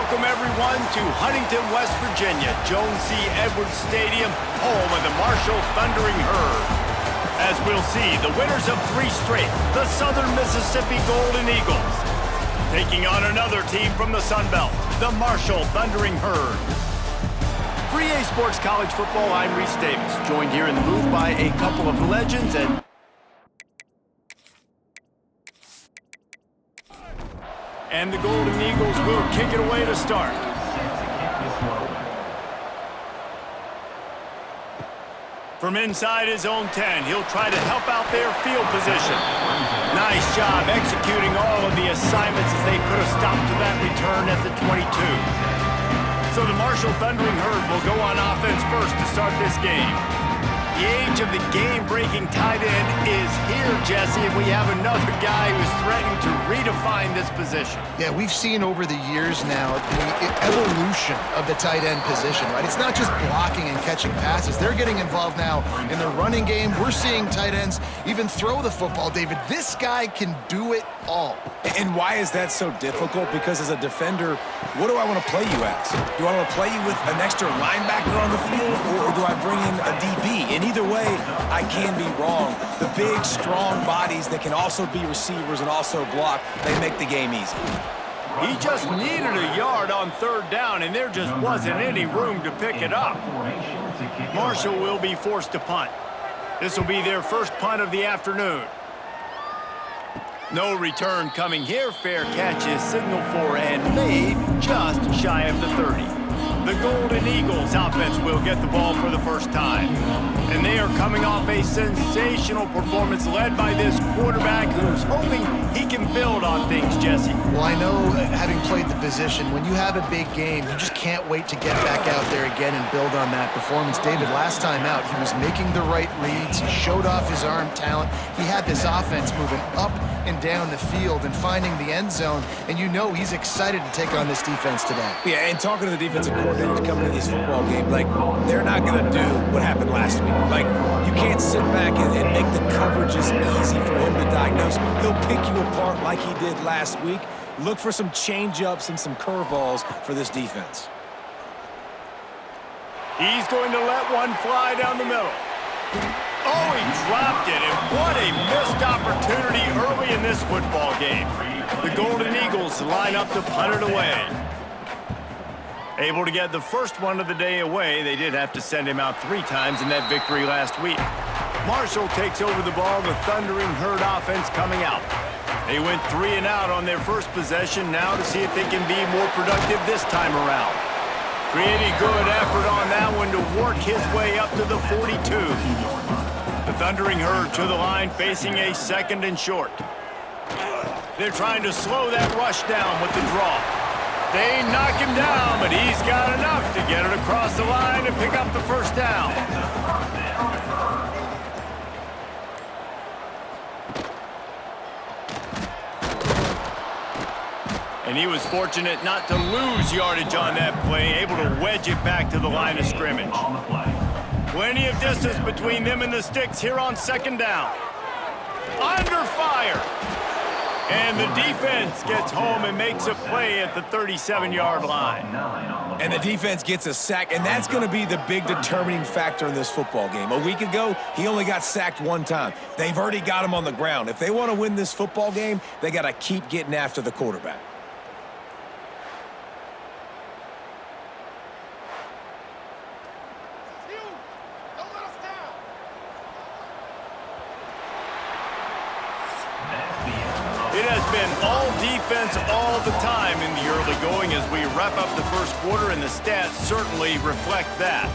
Welcome, everyone, to Huntington, West Virginia, Jones C. Edwards Stadium, home of the Marshall Thundering Herd. As we'll see, the winners of 3 straight, the Southern Mississippi Golden Eagles, taking on another team from the Sun Belt, the Marshall Thundering Herd. For EA Sports College Football, I'm Reese Davis, joined here in the booth by a couple of legends and the Golden Eagles will kick it away to start. From inside his own 10, he'll try to help out their field position. Nice job executing all of the assignments as they put a stop to that return at the 22. So the Marshall Thundering Herd will go on offense first to start this game. The age of the game-breaking tight end is here, Jesse, and we have another guy who's threatening to redefine this position. Yeah, we've seen over the years now the evolution of the tight end position, right? It's not just blocking and catching passes. They're getting involved now in the running game. We're seeing tight ends even throw the football, David. This guy can do it all. And why is that so difficult? Because as a defender, what do I want to play you as? Do I want to play you with an extra linebacker on the field, or do I bring in a DB? And either way, I can be wrong. The big, strong bodies that can also be receivers and also block, they make the game easy. He just needed a yard on 3rd down, and there just wasn't any room to pick it up. Marshall will be forced to punt. This will be their first punt of the afternoon. No return coming here. Fair catch is signaled for and made just shy of the 30. The Golden Eagles offense will get the ball for the first time. And they are coming off a sensational performance led by this quarterback who's hoping he can build on things, Jesse. Well, I know, having played the position, when you have a big game, you just can't wait to get back out there again and build on that performance. David, last time out, he was making the right reads. He showed off his arm talent. He had this offense moving up and down the field and finding the end zone. And you know he's excited to take on this defense today. Yeah, and talking to the defensive coordinators coming to this football game, like, they're not going to do what happened last week. Like, you can't sit back and make the coverages easy for him to diagnose. He'll pick you apart like he did last week. Look for some change-ups and some curveballs for this defense. He's going to let one fly down the middle. Oh, he dropped it, and what a missed opportunity early in this football game. The Golden Eagles line up to punt it away. Able to get the first one of the day away. They did have to send him out 3 times in that victory last week. Marshall takes over the ball, the Thundering Herd offense coming out. They went 3 and out on their first possession, now to see if they can be more productive this time around. Pretty good effort on that one to work his way up to the 42. The Thundering Herd to the line, facing a 2nd and short. They're trying to slow that rush down with the draw. They knock him down, but he's got enough to get it across the line and pick up the first down. And he was fortunate not to lose yardage on that play, able to wedge it back to the line of scrimmage. Plenty of distance between them and the sticks here on 2nd down. Under fire. And the defense gets home and makes a play at the 37-yard line. And the defense gets a sack, and that's going to be the big determining factor in this football game. A week ago, he only got sacked 1 time. They've already got him on the ground. If they want to win this football game, they got to keep getting after the quarterback. It has been all defense all the time in the early going as we wrap up the first quarter, and the stats certainly reflect that.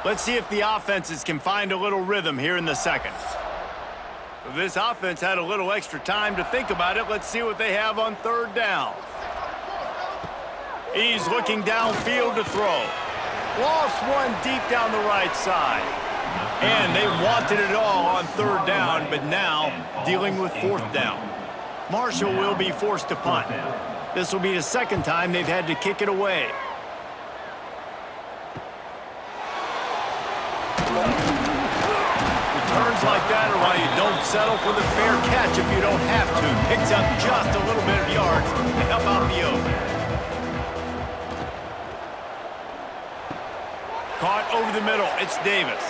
Let's see if the offenses can find a little rhythm here in the second. If this offense had a little extra time to think about it, let's see what they have on 3rd down. He's looking downfield to throw. Lost one deep down the right side. And they wanted it all on 3rd down, but now dealing with 4th down. Marshall will be forced to punt. This will be the 2nd time they've had to kick it away. returns like that are why you don't settle for the fair catch if you don't have to. Picks up just a little bit of yards to help out the Oak. Caught over the middle. It's Davis.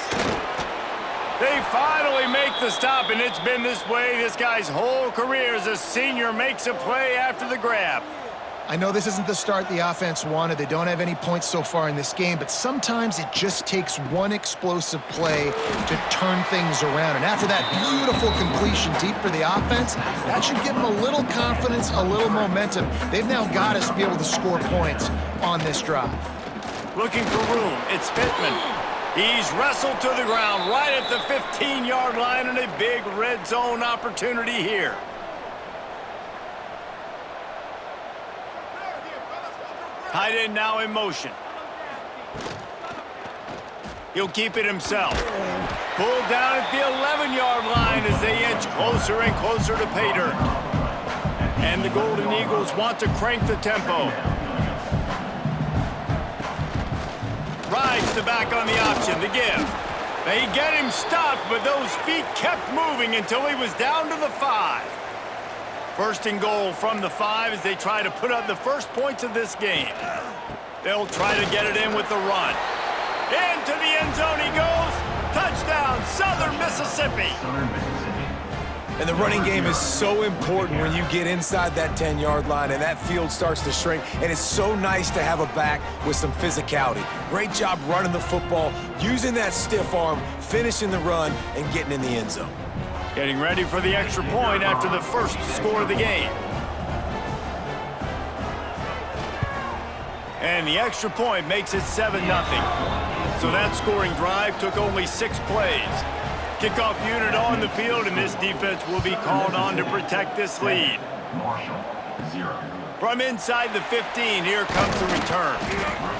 They finally make the stop, and it's been this way this guy's whole career as a senior makes a play after the grab. I know this isn't the start the offense wanted. They don't have any points so far in this game, but sometimes it just takes one explosive play to turn things around. And after that beautiful completion deep for the offense, that should give them a little confidence, a little momentum. They've now got us to be able to score points on this drive. Looking for room. It's Pittman. He's wrestled to the ground right at the 15-yard line, and a big red zone opportunity here. Tight end now in motion. He'll keep it himself. Pulled down at the 11-yard line as they inch closer and closer to pay dirt. And the Golden Eagles want to crank the tempo. Rides the back on the option, the give. They get him stopped, but those feet kept moving until he was down to the 5. First and goal from the 5 as they try to put up the first points of this game. They'll try to get it in with the run. Into the end zone he goes. Touchdown, Southern Mississippi. And the running game is so important when you get inside that 10-yard line and that field starts to shrink. And it's so nice to have a back with some physicality. Great job running the football, using that stiff arm, finishing the run, and getting in the end zone. Getting ready for the extra point after the first score of the game. And the extra point makes it 7-0. So that scoring drive took only 6 plays. Kickoff unit on the field, and this defense will be called on to protect this lead. From inside the 15, here comes the return.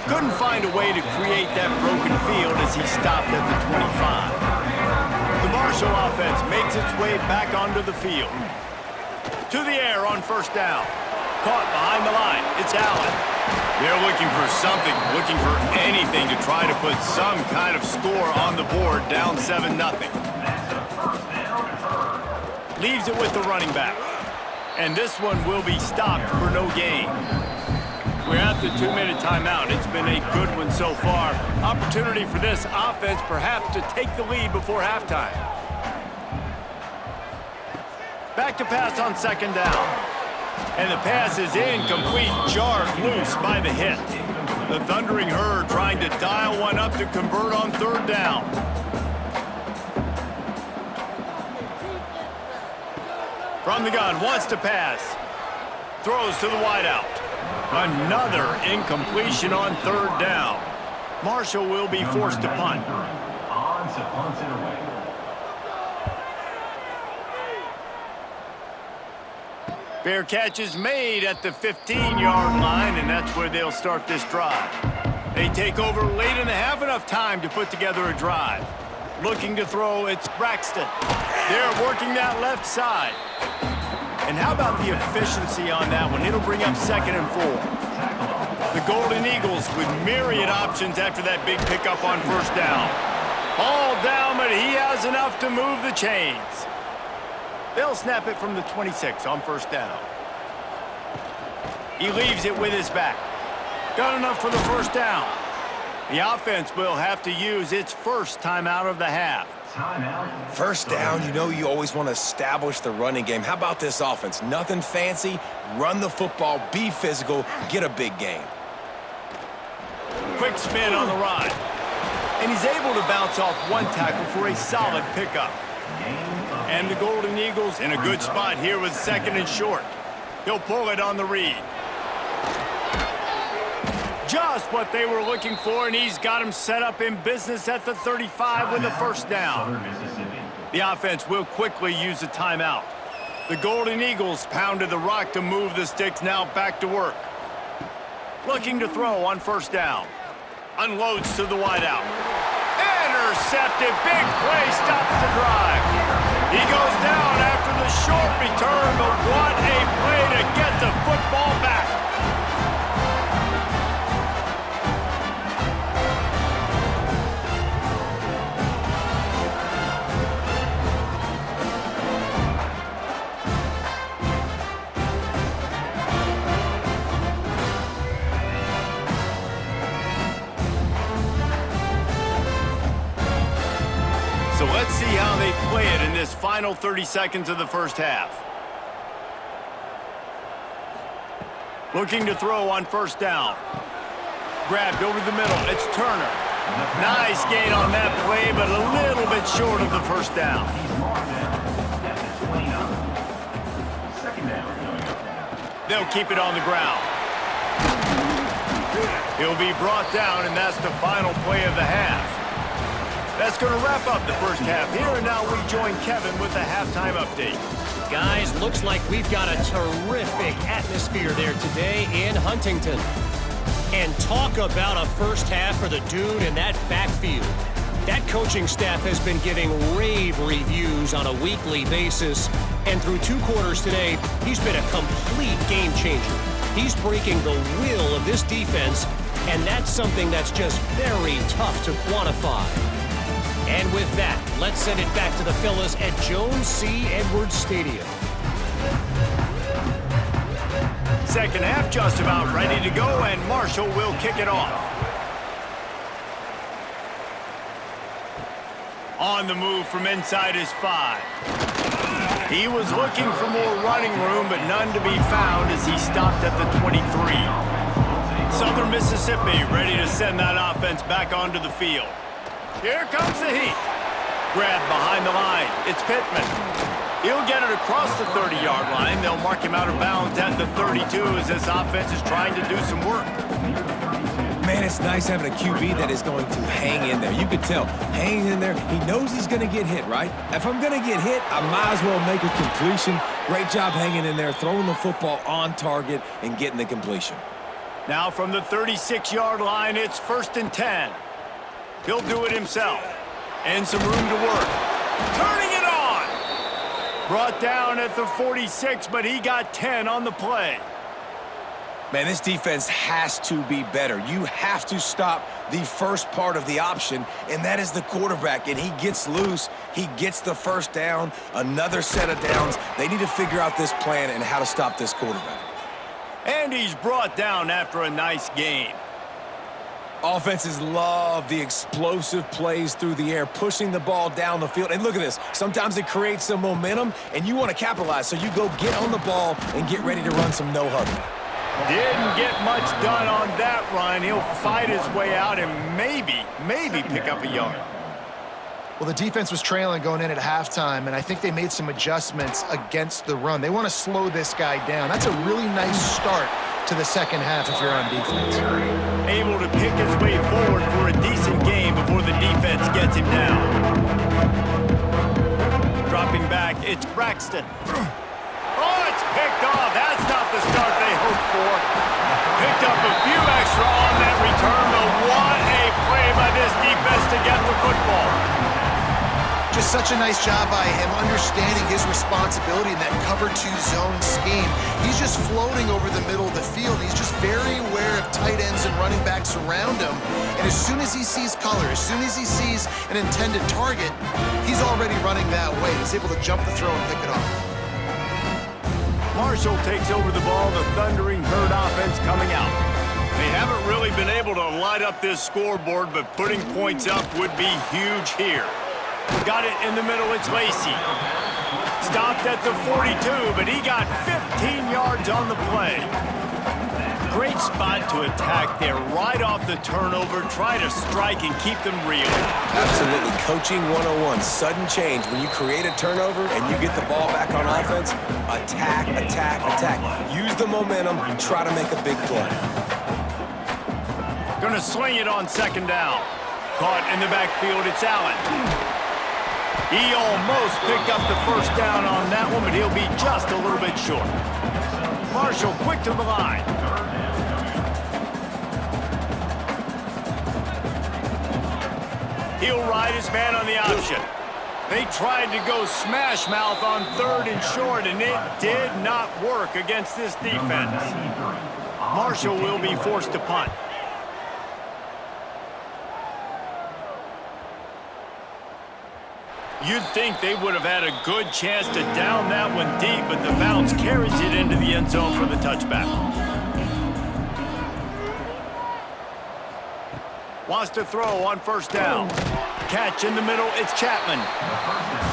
Couldn't find a way to create that broken field as he stopped at the 25. The Marshall offense makes its way back onto the field. To the air on first down. Caught behind the line. It's Allen. They're looking for something, looking for anything to try to put some kind of score on the board, down 7-0. Leaves it with the running back. And this one will be stopped for no gain. We're at the 2-minute timeout. It's been a good one so far. Opportunity for this offense perhaps to take the lead before halftime. Back to pass on second down. And the pass is incomplete, jarred loose by the hit. The Thundering Herd trying to dial one up to convert on third down. From the gun, wants to pass. Throws to the wideout. Another incompletion on third down. Marshall will be forced to punt. Fair catch is made at the 15-yard line, and that's where they'll start this drive. They take over late in the half, enough time to put together a drive. Looking to throw, it's Braxton. They're working that left side. And how about the efficiency on that one? It'll bring up 2nd and 4. The Golden Eagles with myriad options after that big pickup on first down. Ball down, but he has enough to move the chains. They'll snap it from the 26 on first down. He leaves it with his back. Got enough for the first down. The offense will have to use its first timeout of the half. First down, you know you always want to establish the running game. How about this offense? Nothing fancy. Run the football, be physical, get a big gain. Quick spin on the ride. And he's able to bounce off one tackle for a solid pickup. And the Golden Eagles in a good spot here with 2nd and short. He'll pull it on the read. Just what they were looking for, and he's got him set up in business at the 35 with a first down. The offense will quickly use a timeout. The Golden Eagles pounded the rock to move the sticks, now back to work. Looking to throw on first down. Unloads to the wideout. Intercepted, big play, stops the drive. He goes down after the short return, but what a play to get the football back. So let's see how they play it in this final 30 seconds of the first half. Looking to throw on first down. Grabbed over the middle. It's Turner. Nice gain on that play, but a little bit short of the first down. They'll keep it on the ground. He'll be brought down, and that's the final play of the half. That's going to wrap up the first half here, and now we join Kevin with the halftime update. Guys, looks like we've got a terrific atmosphere there today in Huntington. And talk about a first half for the dude in that backfield. That coaching staff has been giving rave reviews on a weekly basis. And through 2 quarters today, he's been a complete game changer. He's breaking the will of this defense, and that's something that's just very tough to quantify. And with that, let's send it back to the fellas at Jones C. Edwards Stadium. Second half just about ready to go, and Marshall will kick it off. On the move from inside his 5. He was looking for more running room, but none to be found as he stopped at the 23. Southern Mississippi ready to send that offense back onto the field. Here comes the heat. Grabbed behind the line. It's Pittman. He'll get it across the 30-yard line. They'll mark him out of bounds at the 32 as this offense is trying to do some work. Man, it's nice having a QB that is going to hang in there. You could tell, hanging in there, he knows he's going to get hit, right? If I'm going to get hit, I might as well make a completion. Great job hanging in there, throwing the football on target and getting the completion. Now from the 36-yard line, it's 1st and 10. He'll do it himself. And some room to work. Turning it on! Brought down at the 46, but he got 10 on the play. Man, this defense has to be better. You have to stop the first part of the option, and that is the quarterback. And he gets loose. He gets the first down, another set of downs. They need to figure out this plan and how to stop this quarterback. And he's brought down after a nice gain. Offenses love the explosive plays through the air, pushing the ball down the field. And look at this. Sometimes it creates some momentum, and you want to capitalize. So you go get on the ball and get ready to run some no-huddle. Didn't get much done on that run. He'll fight his way out and maybe pick up a yard. Well, the defense was trailing going in at halftime, and I think they made some adjustments against the run. They want to slow this guy down. That's a really nice start to the second half if you're on defense. Able to pick his way forward for a decent game before the defense gets him down. Dropping back, it's Braxton. Oh, it's picked off. That's not the start they hoped for. Picked up a few extra on that return, but what a play by this defense to get the football. Just such a nice job by him understanding his responsibility in that cover 2 zone scheme. He's just floating over the middle of the field. He's just very aware of tight ends and running backs around him. And as soon as he sees color, as soon as he sees an intended target, he's already running that way. He's able to jump the throw and pick it off. Marshall takes over the ball, the thundering herd offense coming out. They haven't really been able to light up this scoreboard, but putting points up would be huge here. Got it in the middle, it's Lacey. Stopped at the 42, but he got 15 yards on the play. Great spot to attack there, right off the turnover. Try to strike and keep them real. Absolutely. Coaching 101. Sudden change. When you create a turnover and you get the ball back on offense, attack, attack, attack. Use the momentum and try to make a big play. Gonna swing it on 2nd down. Caught in the backfield, it's Allen. He almost picked up the first down on that one, but he'll be just a little bit short. Marshall quick to the line. He'll ride his man on the option. They tried to go smash mouth on 3rd and short, and it did not work against this defense. Marshall will be forced to punt. You'd think they would have had a good chance to down that one deep, but the bounce carries it into the end zone for the touchback. Wants to throw on first down. Catch in the middle, it's Chapman.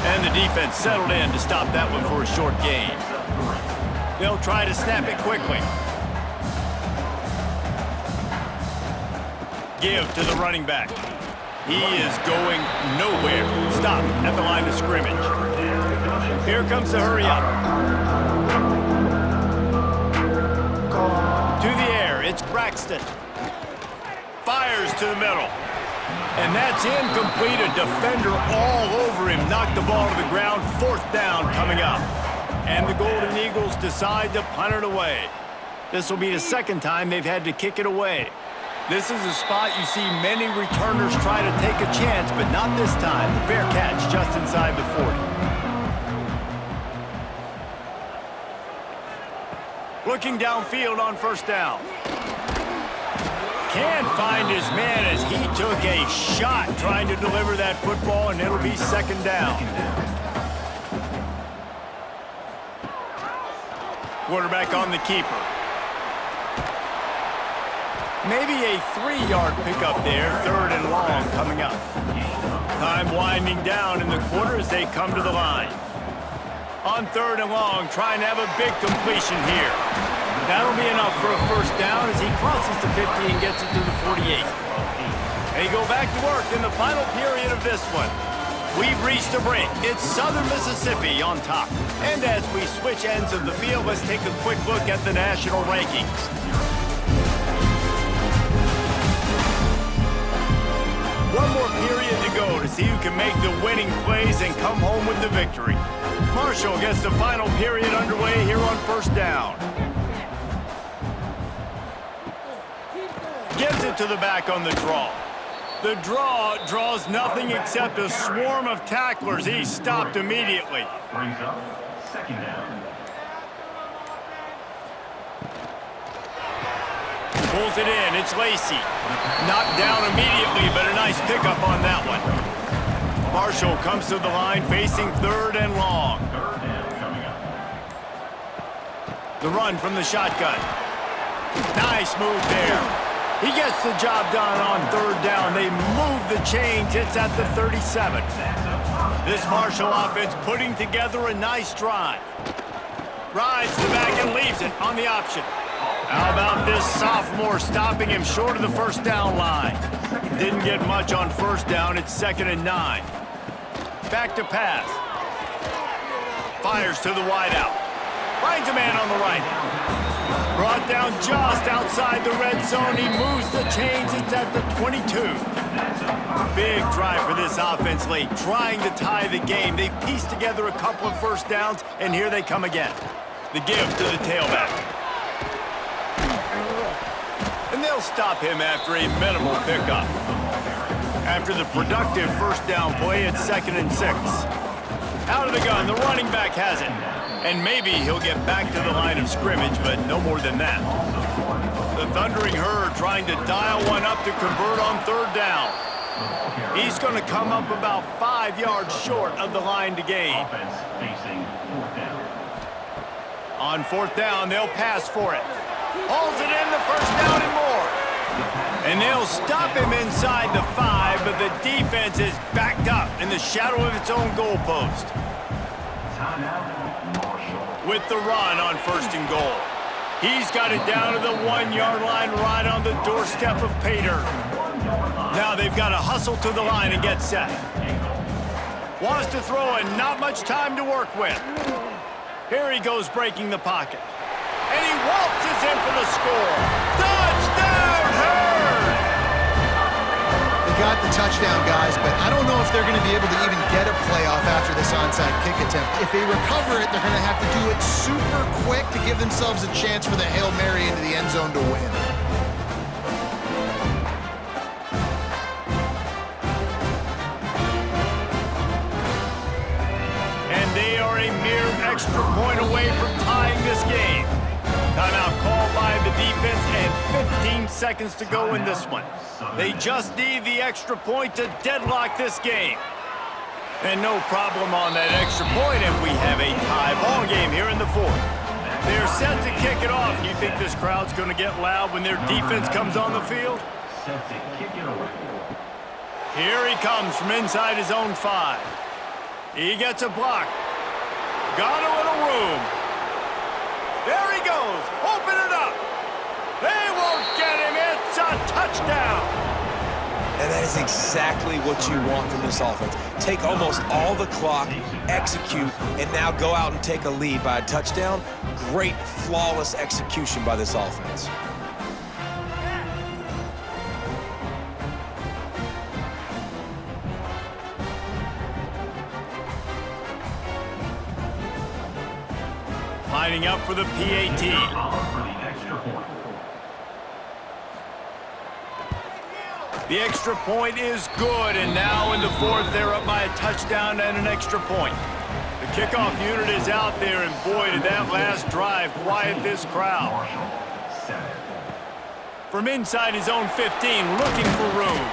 And the defense settled in to stop that one for a short gain. They'll try to snap it quickly. Give to the running back. He is going nowhere. Stop at the line of scrimmage. Here comes the hurry up. To the air, it's Braxton. Fires to the middle. And that's incomplete. A defender all over him. Knocked the ball to the ground. Fourth down coming up. And the Golden Eagles decide to punt it away. This will be the second time they've had to kick it away. This is a spot you see many returners try to take a chance, but not this time. Fair catch just inside the 40. Looking downfield on first down. Can't find his man as he took a shot trying to deliver that football, and it'll be second down. Quarterback on the keeper. Maybe a 3-yard pickup there, third and long coming up. Time winding down in the quarter as they come to the line. On third and long, trying to have a big completion here. That'll be enough for a first down as he crosses the 50 and gets it to the 48. They go back to work in the final period of this one. We've reached a break. It's Southern Mississippi on top. And as we switch ends of the field, let's take a quick look at the national rankings. One more period to go to see who can make the winning plays and come home with the victory. Marshall gets the final period underway here on first down. Gives it to the back on the draw. The draw draws nothing except a swarm of tacklers. He's stopped immediately. Brings up second down. Pulls it in. It's Lacey. Knocked down immediately, but a nice pickup on that one. Marshall comes to the line facing third and long. Third down coming up. The run from the shotgun. Nice move there. He gets the job done on third down. They move the chains. It's at the 37. This Marshall offense putting together a nice drive. Rides the back and leaves it on the option. How about this sophomore stopping him short of the first down line? Didn't get much on first down. It's 2nd and 9. Back to pass. Fires to the wideout. Finds a man on the right. Brought down just outside the red zone. He moves the chains. It's at the 22. Big drive for this offense late, trying to tie the game. They've pieced together a couple of first downs, and here they come again. The give to the tailback. And they'll stop him after a minimal pickup. After the productive first down play, it's 2nd and 6. Out of the gun, the running back has it. And maybe he'll get back to the line of scrimmage, but no more than that. The Thundering Herd trying to dial one up to convert on third down. He's going to come up about 5 yards short of the line to gain. Offense facing fourth down. On fourth down, they'll pass for it. Hauls it in, the first down and more. And they'll stop him inside the 5, but the defense is backed up in the shadow of its own goalpost. Timeout, Marshall. With the run on 1st and goal. He's got it down to the 1-yard line right on the doorstep of Pater. Now they've got to hustle to the line and get set. Wants to throw and not much time to work with. Here he goes breaking the pocket. And he waltzes in for the score. Touchdown, Herd! They got the touchdown, guys, but I don't know if they're going to be able to even get a playoff after this onside kick attempt. If they recover it, they're going to have to do it super quick to give themselves a chance for the Hail Mary into the end zone to win. And they are a mere extra point away from tying this game. Timeout called by the defense and 15 seconds to go in this one. They just need the extra point to deadlock this game. And no problem on that extra point, and we have a tie ball game here in the 4th. They're set to kick it off. You think this crowd's going to get loud when their defense comes on the field? set to kick it away. Here he comes from inside his own 5. He gets a block. Got a little room. There he goes. Open it up. They won't get him. It's a touchdown. And that is exactly what you want from this offense. Take almost all the clock, execute, and now go out and take a lead by a touchdown. Great, flawless execution by this offense. Lining up for the PAT. For the extra point. The extra point is good, and now in the 4th, they're up by a touchdown and an extra point. The kickoff unit is out there, and boy, did that last drive quiet this crowd. Marshall, 7. From inside his own 15, looking for room.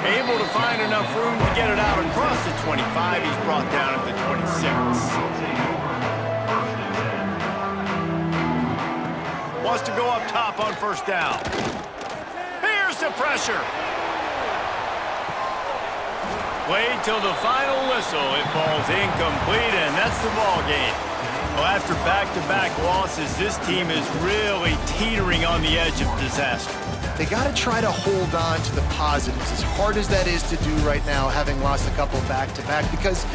Able to find enough room to get it out across the 25. He's brought down at the 26. Wants to go up top on 1st down. Here's the pressure. Played till the final whistle. It falls incomplete, and that's the ball game. Well, after back-to-back losses, this team is really teetering on the edge of disaster. They got to try to hold on to the positives, as hard as that is to do right now, having lost a couple back-to-back, because